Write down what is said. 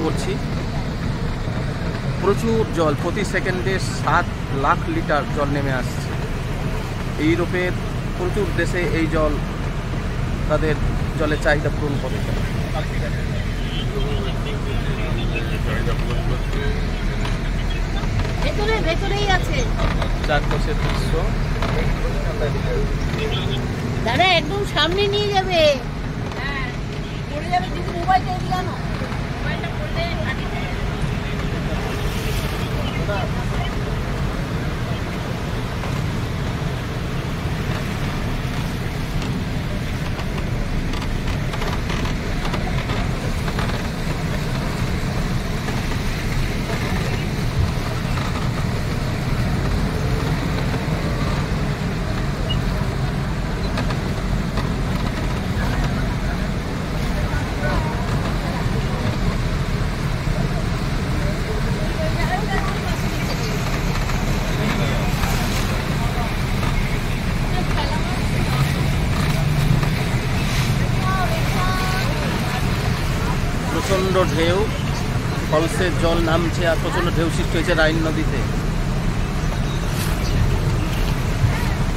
করছি। প্রচুর জল, প্রতি সেকেন্ডে 7 লাখ লিটার জল নেমে আসছে। ইউরোপের প্রচুর দেশে এই জল তাদের জলের চাহিদা পূরণ করে। ভেতরেই আছে চারপাশের দৃশ্য। দাদা একদম সামনে নিয়ে যাবে, পড়ে যাবে কিন্তু মোবাইলটা এদিকে আনো। প্রচণ্ড ঢেউ, ফলসের জল নামছে আর প্রচণ্ড ঢেউ সৃষ্টি হয়েছে রাইন নদীতে।